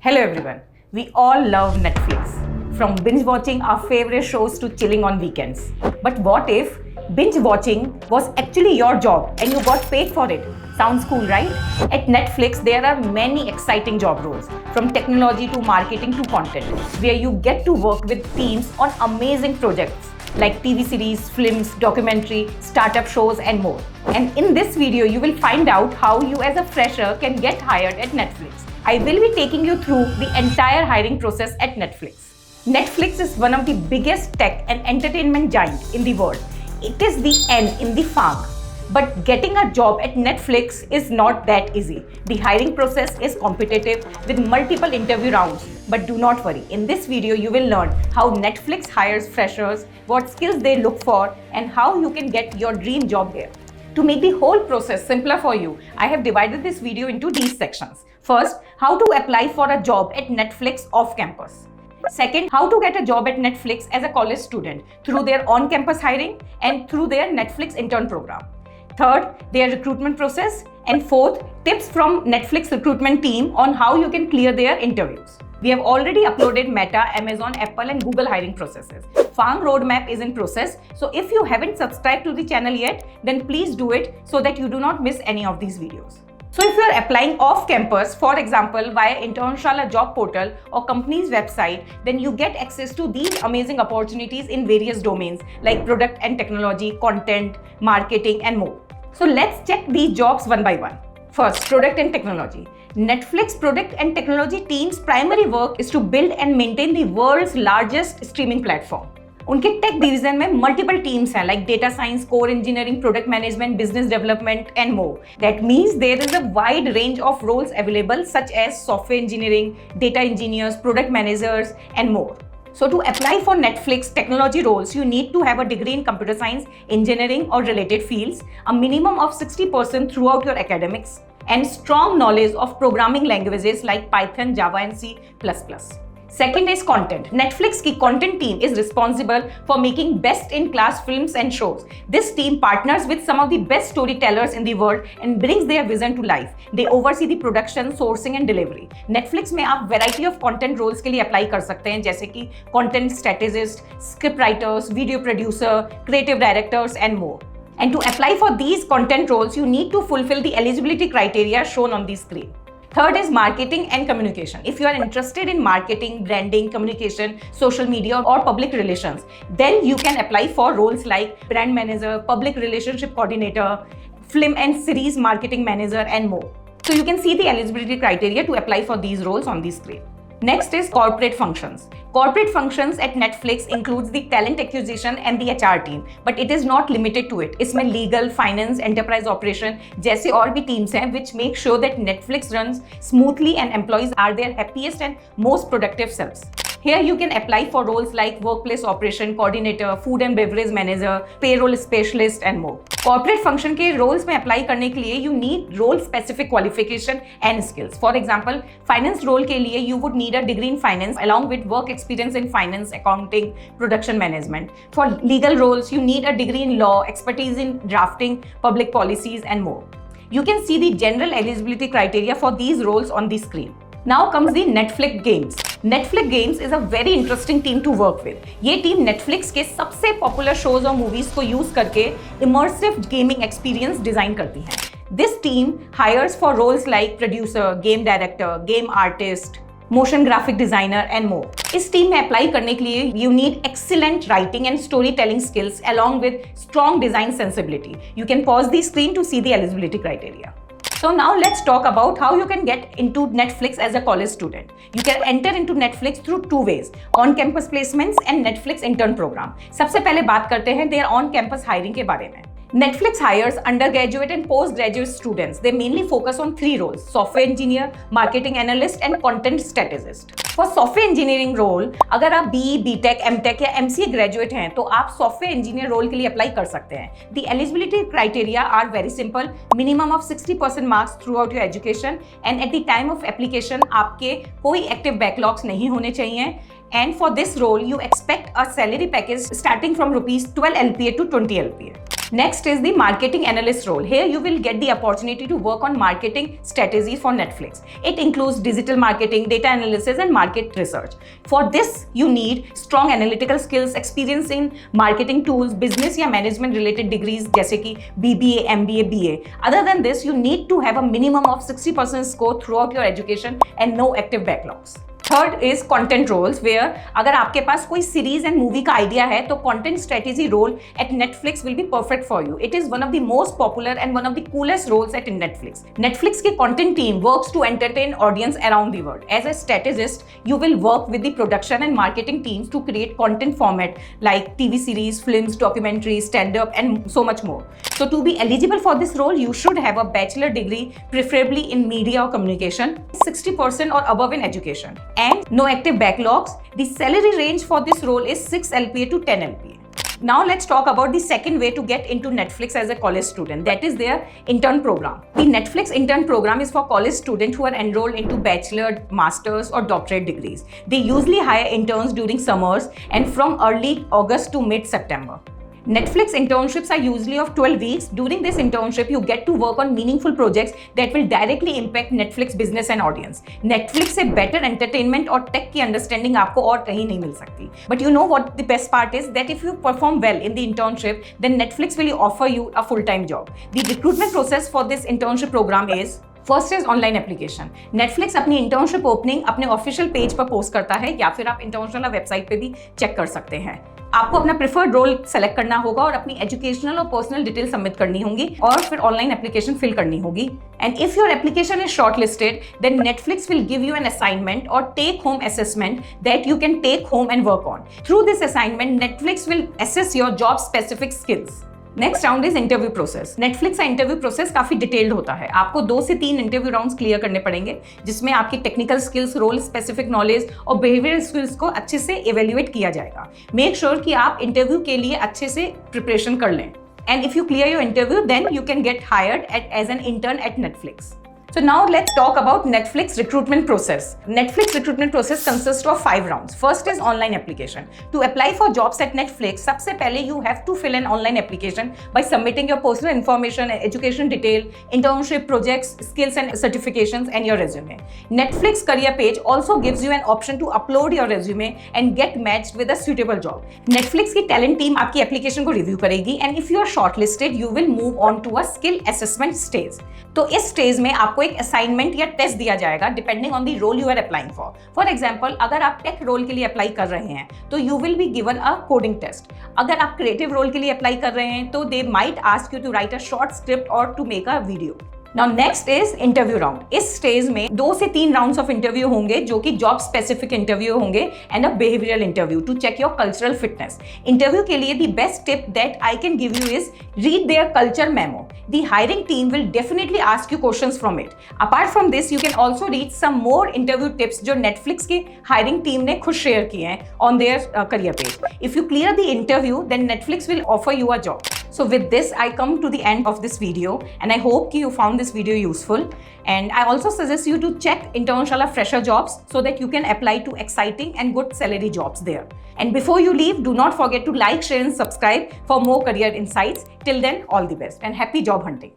Hello everyone. We all love Netflix. From binge watching our favorite shows to chilling on weekends. But what if binge watching was actually your job and you got paid for it? Sounds cool, right? At Netflix, there are many exciting job roles, from technology to marketing to content, where you get to work with teams on amazing projects like TV series, films, documentary, startup shows, and more. And in this video, you will find out how you as a fresher can get hired at Netflix. I will be taking you through the entire hiring process at Netflix. Netflix is one of the biggest tech and entertainment giants in the world. It is the N in the FANG. But getting a job at Netflix is not that easy. The hiring process is competitive with multiple interview rounds. But do not worry, in this video you will learn how Netflix hires freshers, what skills they look for, and how you can get your dream job here. To make the whole process simpler for you, I have divided this video into these sections. First, how to apply for a job at Netflix off campus. Second, how to get a job at Netflix as a college student through their on-campus hiring and through their Netflix intern program. Third, their recruitment process. And fourth, tips from Netflix recruitment team on how you can clear their interviews. We have already uploaded Meta, Amazon, Apple, and Google hiring processes. FANG roadmap is in process, so if you haven't subscribed to the channel yet, then please do it so that you do not miss any of these videos. So if you are applying off campus, for example, via Internshala job portal or company's website, then you get access to these amazing opportunities in various domains like product and technology, content, marketing, and more. So let's check these jobs one by one. First, product and technology. Netflix product and technology team's primary work is to build and maintain the world's largest streaming platform. उनके tech division में multiple teams हैं like data science, core engineering, product management, business development and more. That means there is a wide range of roles available such as software engineering, data engineers, product managers and more. So to apply for Netflix technology roles, you need to have a degree in computer science, engineering or related fields, a minimum of 60% throughout your academics, and strong knowledge of programming languages like Python, Java and C++. Second is content. Netflix की content team is responsible for making best-in-class films and shows. This team partners with some of the best storytellers in the world and brings their vision to life. They oversee the production, sourcing and delivery. Netflix में आप variety of content roles के लिए apply कर सकते हैं जैसे कि content strategist, script writers, video producer, creative directors and more. And to apply for these content roles, you need to fulfill the eligibility criteria shown on the screen. Third is marketing and communication. If you are interested in marketing, branding, communication, social media or public relations, then you can apply for roles like brand manager, public relationship coordinator, film and series marketing manager and more. So you can see the eligibility criteria to apply for these roles on the screen. Next is corporate functions. Corporate functions at Netflix includes the talent acquisition and the HR team, but it is not limited to it. इसमें legal, finance, enterprise operation जैसे और भी teams हैं which make sure that Netflix runs smoothly and employees are their happiest and most productive selves. Here you can apply for roles like workplace operation coordinator, food and beverage manager, payroll specialist and more. Corporate function के roles में apply करने के लिए you need role specific qualification and skills. For example, finance role के लिए you would need a degree in finance along with work experience in finance, accounting, production management. For legal roles, you need a degree in law, expertise in drafting, public policies and more. You can see the general eligibility criteria for these roles on the screen. Now comes the Netflix Games. Netflix Games is a very interesting team to work with. ये team Netflix के सबसे popular shows और movies को use करके immersive gaming experience design करती है. This team hires for roles like producer, game director, game artist, motion graphic designer and more. इस team में अप्लाई करने के लिए you need excellent writing and storytelling skills along with strong design sensibility. You can pause the screen to see the eligibility criteria. So now let's talk about how you can get into Netflix as a college student. You can enter into Netflix through two ways: on-campus placements and Netflix intern program. सबसे पहले बात करते हैं their on-campus hiring के बारे में. Netflix hires undergraduate and postgraduate students. They mainly focus on three roles: software engineer, marketing analyst and content strategist. For software engineering role, अगर आप BE, BTech, MTech या MCA graduate हैं तो आप software engineer role के लिए apply कर सकते हैं. The eligibility criteria are very simple. Minimum of 60% marks throughout your education and at the time of application आपके कोई active backlogs नहीं होने चाहिए. And for this role, you expect a salary package starting from rupees 12 LPA to 20 LPA. Next is the marketing analyst role. Here you will get the opportunity to work on marketing strategies for Netflix. It includes digital marketing, data analysis, and market research. For this, you need strong analytical skills, experience in marketing tools, business या management related degrees जैसे कि BBA, MBA, BA. Other than this, you need to have a minimum of 60% score throughout your education and no active backlogs. Third is content roles, where अगर आपके पास कोई series and movie का idea है तो content strategy role at Netflix will be perfect for you. It is one of the most popular and one of the coolest roles at Netflix. Netflix की content team works to entertain audience around the world. As a strategist you will work with the production and marketing teams to create content format like TV series, films, documentary, stand up and so much more. So to be eligible for this role, you should have a bachelor degree, preferably in media or communication, 60% or above in education, and no active backlogs. The salary range for this role is 6 LPA to 10 LPA. Now let's talk about the second way to get into Netflix as a college student. That is their intern program. The Netflix intern program is for college students who are enrolled into bachelor, master's or doctorate degrees. They usually hire interns during summers and from early August to mid-September. Netflix internships are usually of 12 weeks. During this internship, you get to work on meaningful projects that will directly impact Netflix business and audience. Netflix से better entertainment और tech की understanding आपको और कहीं नहीं मिल सकती. But you know what the best part is? That if you perform well in the internship, then Netflix will offer you a full-time job. The recruitment process for this internship program is first is online application. Netflix अपनी internship opening अपने official page पर post करता है या फिर आप international website पे भी चेक कर सकते हैं. आपको अपना प्रिफर्ड रोल सेलेक्ट करना होगा और अपनी एजुकेशनल और पर्सनल डिटेल सबमिट करनी होंगी और फिर ऑनलाइन एप्लीकेशन फिल करनी होगी. And if your application is shortlisted, then Netflix will give you an assignment और take home assessment that you can take home and work on. Through this assignment Netflix will assess your job specific skills. Next round is interview process. Netflix का interview process काफी detailed होता है. आपको 2 से 3 interview rounds clear करने पड़ेंगे जिसमें आपकी technical skills, role specific knowledge और बिहेवियरल स्किल्स को अच्छे से इवेल्युएट किया जाएगा. मेक श्योर कि आप इंटरव्यू के लिए अच्छे से प्रिपरेशन कर लें. And if you clear your interview, then you can get hired as an intern at Netflix. So now let's talk about Netflix recruitment process. Netflix recruitment process consists of 5 rounds. First is online application. To apply for jobs at Netflix, सबसे पहले you have to fill an online application by submitting your personal information, education detail, internship projects, skills and certifications, and your resume. Netflix career page also gives you an option to upload your resume and get matched with a suitable job. Netflix की talent team आपकी application को review करेगी and if you are shortlisted, you will move on to a skill assessment stage. तो इस stage में आपको एक assignment या टेस्ट दिया जाएगा depending on the role you are applying for. For example, अगर आप टेक रोल के लिए अप्लाई कर रहे हैं तो you will be given a coding test. अगर आप क्रिएटिव रोल के लिए अप्लाई कर रहे हैं तो they might ask you to write a short script और to make a video. Now next is interview round. इस स्टेज में 2 से 3 राउंड्स ऑफ इंटरव्यू होंगे जो कि जॉब स्पेसिफिक इंटरव्यू होंगे and a behavioural interview to check your cultural fitness. Interview के लिए the best tip that I can give you is read their culture memo. The hiring team will definitely ask you questions from it. Apart from this, you can also read some more interview tips जो Netflix की hiring team ने खुद share किए हैं on their career page. If you clear the interview, then Netflix will offer you a job. So with this, I come to the end of this video and I hope you found this video useful. And I also suggest you to check International Fresher Jobs so that you can apply to exciting and good salary jobs there. And before you leave, do not forget to like, share and subscribe for more career insights. Till then, all the best and happy job hunting.